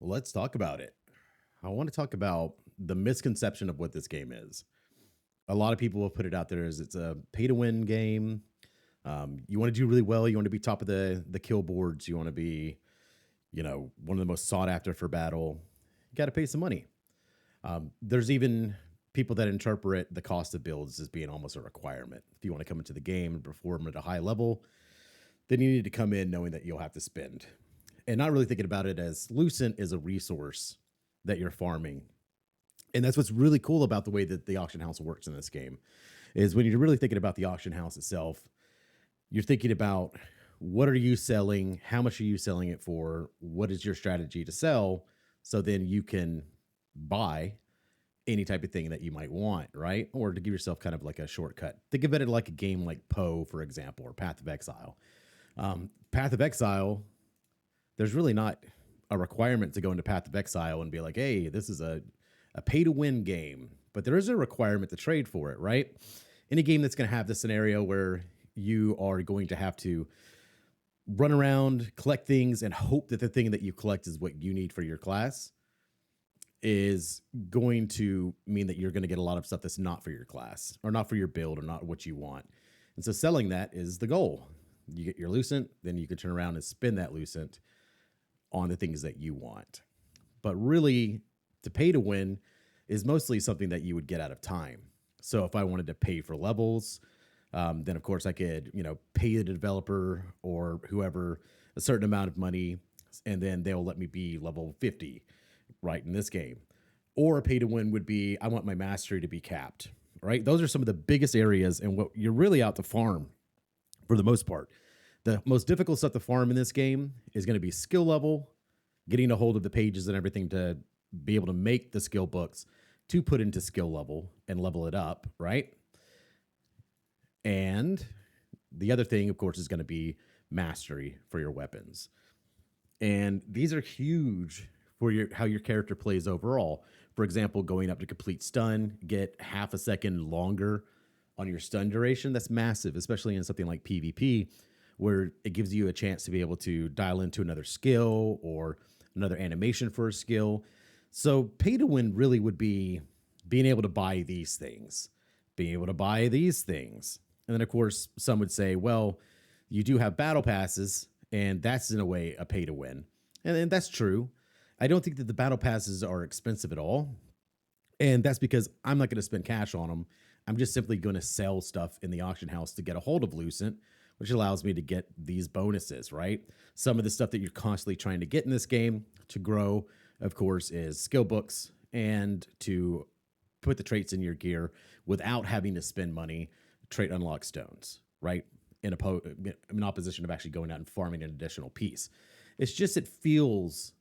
Let's talk about it. I want to talk about the misconception of what this game is. A lot of people will put it out there as it's a pay to win game. You want to do really well. You want to be top of the kill boards. You want to be, one of the most sought after for battle. You got to pay some money. There's even people that interpret the cost of builds as being almost a requirement. If you want to come into the game and perform at a high level, then you need to come in knowing that you'll have to spend and not really thinking about it as Lucent is a resource that you're farming. And that's what's really cool about the way that the auction house works in this game is when you're really thinking about the auction house itself, you're thinking about what are you selling? How much are you selling it for? What is your strategy to sell? So then you can buy any type of thing that you might want, right? Or to give yourself kind of like a shortcut. Think of it like a game like Poe, for example, or Path of Exile. Path of Exile, there's really not a requirement to go into Path of Exile and be like, hey, this is a pay to win game, but there is a requirement to trade for it, right? Any game that's going to have this scenario where you are going to have to run around, collect things, and hope that the thing that you collect is what you need for your class is going to mean that you're going to get a lot of stuff that's not for your class or not for your build or not what you want. And so selling that is the goal. You get your Lucent, then you can turn around and spend that Lucent on the things that you want. But really, to pay to win is mostly something that you would get out of time. So if I wanted to pay for levels, then of course I could, pay the developer or whoever a certain amount of money, and then they'll let me be level 50, right, in this game. Or a pay to win would be I want my mastery to be capped, right? Those are some of the biggest areas and what you're really out to farm for the most part. The most difficult stuff to farm in this game is going to be skill level, getting a hold of the pages and everything to be able to make the skill books to put into skill level and level it up, right? And the other thing, of course, is going to be mastery for your weapons. And these are huge for how your character plays overall. For example, going up to complete stun, get half a second longer on your stun duration. That's massive, especially in something like PvP, where it gives you a chance to be able to dial into another skill or another animation for a skill. So pay to win really would be being able to buy these things, being able to buy these things. And then, of course, some would say, well, you do have battle passes, and that's in a way a pay to win. And that's true. I don't think that the battle passes are expensive at all. And that's because I'm not going to spend cash on them. I'm just simply going to sell stuff in the auction house to get a hold of Lucent, which allows me to get these bonuses, right? Some of the stuff that you're constantly trying to get in this game to grow, of course, is skill books and to put the traits in your gear without having to spend money, trait unlock stones, right? In opposition of actually going out and farming an additional piece. It's just, it feels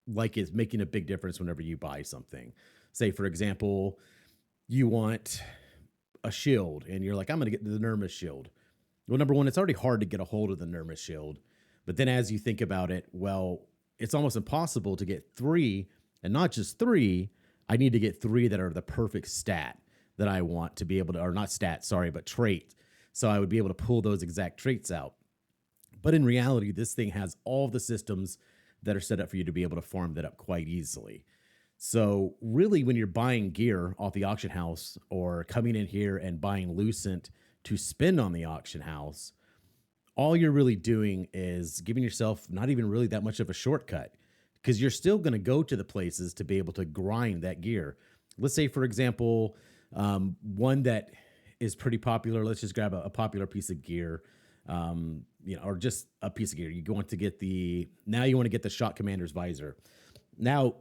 like it's making a big difference whenever you buy something. Say, for example, you want a shield and you're like, I'm going to get the Nermis shield. Well, number one, it's already hard to get a hold of the Nermis shield. But then as you think about it, well, it's almost impossible to get three, and not just three. I need to get three that are the perfect stat that I want to be able to, or not stat, sorry, but trait. So I would be able to pull those exact traits out. But in reality, this thing has all the systems that are set up for you to be able to farm that up quite easily. So really, when you're buying gear off the auction house or coming in here and buying Lucent to spend on the auction house, all you're really doing is giving yourself not even really that much of a shortcut, because you're still going to go to the places to be able to grind that gear. Let's say, for example, one that is pretty popular. Let's just grab a popular piece of gear, or just a piece of gear. You want to get now you want to get the Shot Commander's Visor. Now,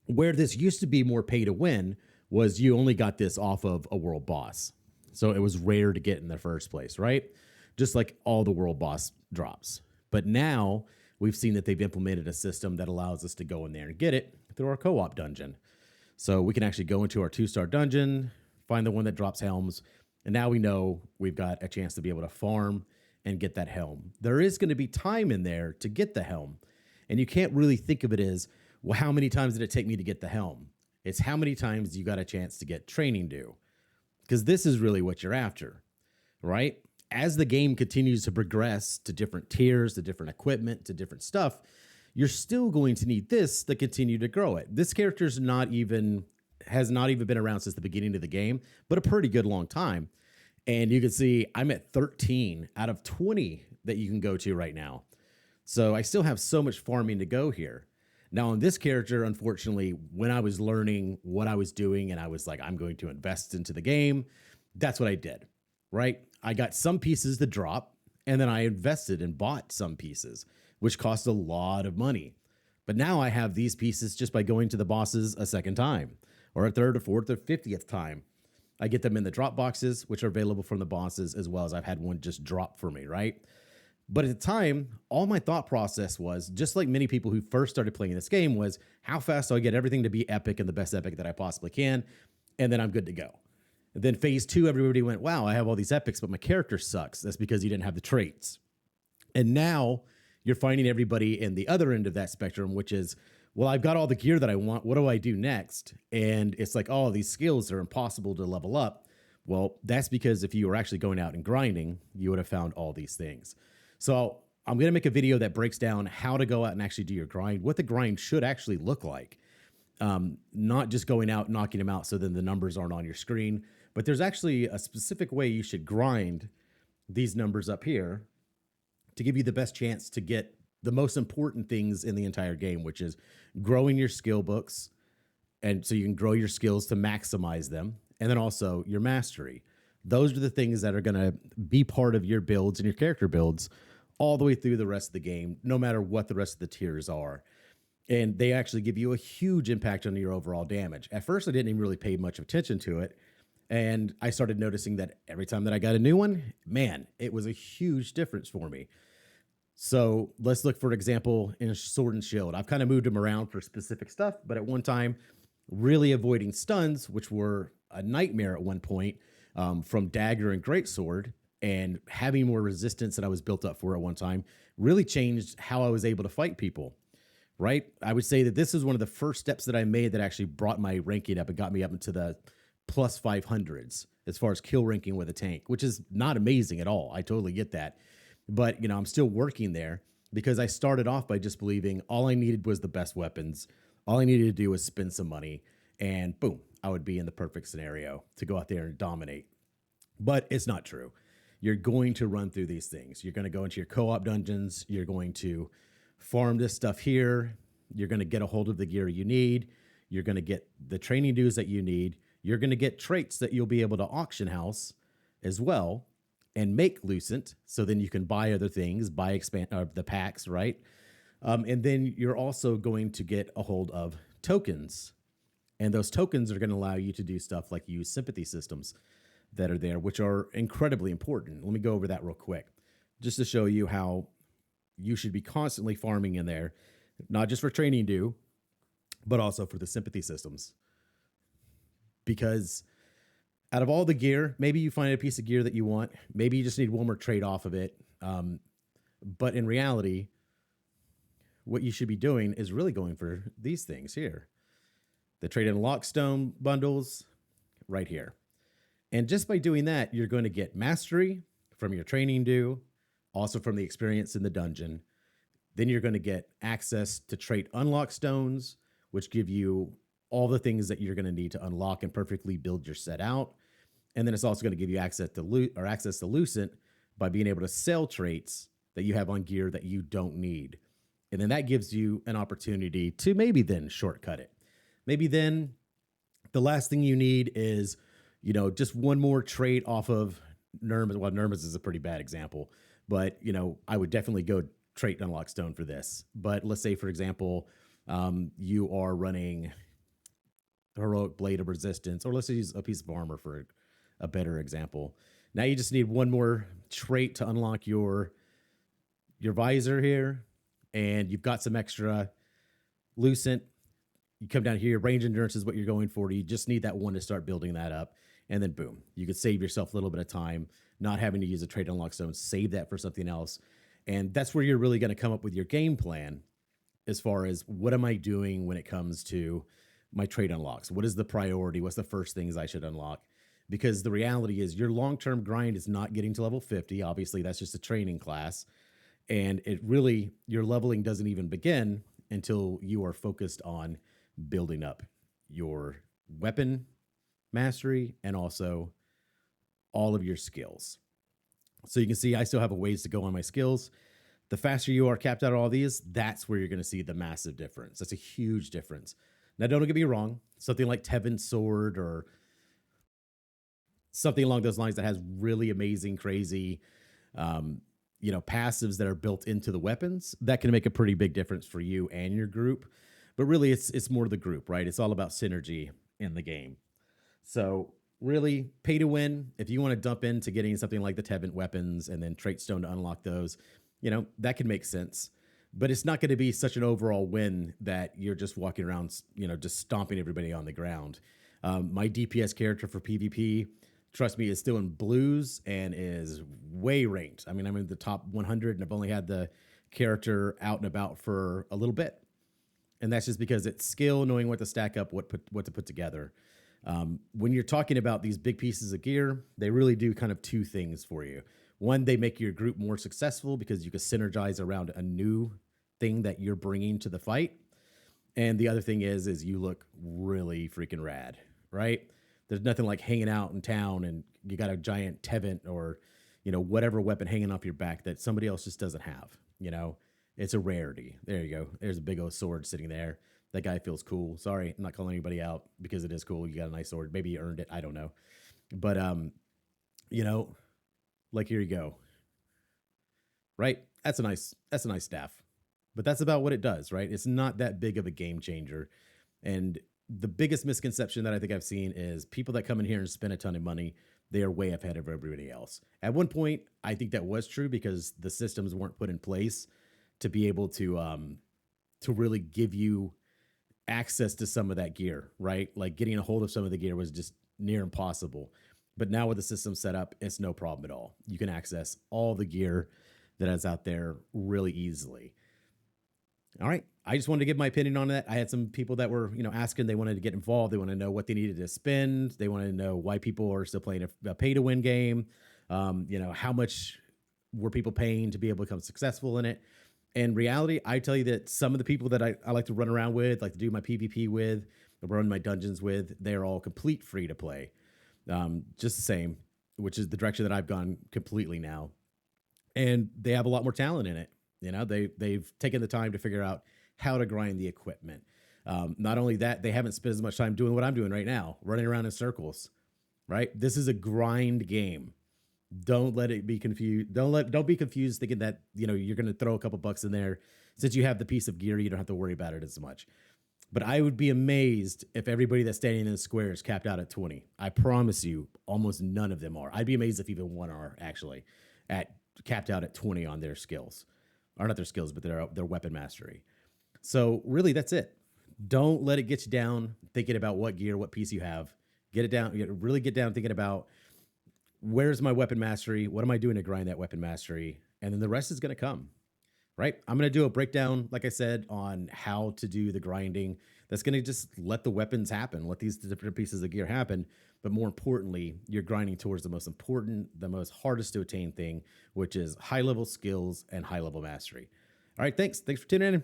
where this used to be more pay to win was you only got this off of a world boss. So it was rare to get in the first place, right? Just like all the world boss drops. But now we've seen that they've implemented a system that allows us to go in there and get it through our co-op dungeon. So we can actually go into our 2-star dungeon, find the one that drops helms, and now we know we've got a chance to be able to farm and get that helm. There is going to be time in there to get the helm, and you can't really think of it as, well, how many times did it take me to get the helm? It's how many times you got a chance to get training due, because this is really what you're after, right? As the game continues to progress to different tiers, to different equipment, to different stuff, you're still going to need this to continue to grow it. This character's not even has not even been around since the beginning of the game, but a pretty good long time. And you can see I'm at 13 out of 20 that you can go to right now. So I still have so much farming to go here. Now, on this character, unfortunately, when I was learning what I was doing and I was like, I'm going to invest into the game, that's what I did, right? I got some pieces to drop and then I invested and bought some pieces, which cost a lot of money. But now I have these pieces just by going to the bosses a second time or a third or fourth or 50th time. I get them in the drop boxes, which are available from the bosses, as well as I've had one just drop for me, right? But at the time, all my thought process was, just like many people who first started playing this game, was how fast do I get everything to be epic and the best epic that I possibly can, and then I'm good to go. And then phase two, everybody went, wow, I have all these epics, but my character sucks. That's because you didn't have the traits. And now you're finding everybody in the other end of that spectrum, which is, well, I've got all the gear that I want. What do I do next? And it's like, oh, these skills are impossible to level up. Well, that's because if you were actually going out and grinding, you would have found all these things. So I'm going to make a video that breaks down how to go out and actually do your grind, what the grind should actually look like. Not just going out, knocking them out so then the numbers aren't on your screen, but there's actually a specific way you should grind these numbers up here to give you the best chance to get the most important things in the entire game, which is growing your skill books. And so you can grow your skills to maximize them. And then also your mastery. Those are the things that are going to be part of your builds and your character builds all the way through the rest of the game, no matter what the rest of the tiers are. And they actually give you a huge impact on your overall damage. At first, I didn't even really pay much attention to it. And I started noticing that every time that I got a new one, man, it was a huge difference for me. So let's look, for example, in Sword and Shield. I've kind of moved them around for specific stuff, but at one time, really avoiding stuns, which were a nightmare at one point, from Dagger and Greatsword, and having more resistance that I was built up for at one time really changed how I was able to fight people, right? I would say that this is one of the first steps that I made that actually brought my ranking up and got me up into the plus 500s as far as kill ranking with a tank, which is not amazing at all. I totally get that. But, you know, I'm still working there because I started off by just believing all I needed was the best weapons. All I needed to do was spend some money and boom, I would be in the perfect scenario to go out there and dominate. But it's not true. You're going to run through these things. You're going to go into your co-op dungeons. You're going to farm this stuff here. You're going to get a hold of the gear you need. You're going to get the training dues that you need. You're going to get traits that you'll be able to auction house as well and make Lucent. So then you can buy other things, buy the packs, right? And then you're also going to get a hold of tokens. And those tokens are going to allow you to do stuff like use sympathy systems that are there, which are incredibly important. Let me go over that real quick, just to show you how you should be constantly farming in there, not just for training due, but also for the sympathy systems. Because out of all the gear, maybe you find a piece of gear that you want. Maybe you just need one more trade off of it. But in reality, what you should be doing is really going for these things here. The trade and lockstone bundles right here. And just by doing that, you're going to get mastery from your training due, also from the experience in the dungeon. Then you're going to get access to trait unlock stones, which give you all the things that you're going to need to unlock and perfectly build your set out. And then it's also going to give you access to Lucent by being able to sell traits that you have on gear that you don't need. And then that gives you an opportunity to maybe then shortcut it. Maybe then the last thing you need is, you know, just one more trait off of Nirmis. Well, Nirmis is a pretty bad example, but, you know, I would definitely go trait unlock stone for this. But let's say, for example, you are running Heroic Blade of Resistance, or let's use a piece of armor for a better example. Now you just need one more trait to unlock your visor here, and you've got some extra Lucent. You come down here, range endurance is what you're going for. You just need that one to start building that up. And then boom, you could save yourself a little bit of time, not having to use a trait unlock stone, save that for something else. And that's where you're really going to come up with your game plan as far as what am I doing when it comes to my trait unlocks? What is the priority? What's the first things I should unlock? Because the reality is your long-term grind is not getting to level 50. Obviously, that's just a training class. And it really, your leveling doesn't even begin until you are focused on building up your weapon mastery and also all of your skills. So you can see I still have a ways to go on my skills. The faster you are capped out all these, that's where you're going to see the massive difference. That's a huge difference. Now, don't get me wrong. Something like Tevin's sword or something along those lines that has really amazing, crazy, um, passives that are built into the weapons, that can make a pretty big difference for you and your group. But really, it's more the group, right? It's all about synergy in the game. So really, pay to win. If you want to dump into getting something like the Tevin weapons and then trait stone to unlock those, that can make sense. But it's not going to be such an overall win that you're just walking around, just stomping everybody on the ground. My DPS character for PvP, trust me, is still in blues and is way ranked. I mean, I'm in the top 100 and I've only had the character out and about for a little bit. And that's just because it's skill, knowing what to stack up, what to put together. When you're talking about these big pieces of gear, they really do kind of two things for you. One, they make your group more successful because you can synergize around a new thing that you're bringing to the fight. And the other thing is you look really freaking rad, right? There's nothing like hanging out in town and you got a giant Tevent or, whatever weapon hanging off your back that somebody else just doesn't have. It's a rarity. There you go. There's a big old sword sitting there. That guy feels cool. Sorry, I'm not calling anybody out because it is cool. You got a nice sword. Maybe you earned it. I don't know. But you know, like here you go. Right? That's a nice staff. But that's about what it does, right? It's not that big of a game changer. And the biggest misconception that I think I've seen is people that come in here and spend a ton of money, they are way ahead of everybody else. At one point, I think that was true because the systems weren't put in place to be able to really give you access to some of that gear, right? Like getting a hold of some of the gear was just near impossible. But now with the system set up, it's no problem at all. You can access all the gear that is out there really easily. All right. I just wanted to give my opinion on that. I had some people that were, asking, they wanted to get involved. They want to know what they needed to spend. They wanted to know why people are still playing a pay to win game. How much were people paying to be able to become successful in it? In reality, I tell you that some of the people that I like to run around with, like to do my PvP with, run my dungeons with, they're all complete free to play. Just the same, which is the direction that I've gone completely now. And they have a lot more talent in it. They've taken the time to figure out how to grind the equipment. Not only that, they haven't spent as much time doing what I'm doing right now, running around in circles. Right? This is a grind game. Don't let it be confused. Don't be confused thinking that you're going to throw a couple bucks in there. Since you have the piece of gear, you don't have to worry about it as much. But I would be amazed if everybody that's standing in the square is capped out at 20. I promise you, almost none of them are. I'd be amazed if even one are actually at capped out at 20 on their skills, or not their skills, but their weapon mastery. So really, that's it. Don't let it get you down thinking about what gear, what piece you have. Get it down. Really get down thinking about where's my weapon mastery? What am I doing to grind that weapon mastery? And then the rest is going to come, right? I'm going to do a breakdown, like I said, on how to do the grinding. That's going to just let the weapons happen, let these different pieces of gear happen. But more importantly, you're grinding towards the most important, the most hardest to attain thing, which is high level skills and high level mastery. All right, thanks. Thanks for tuning in.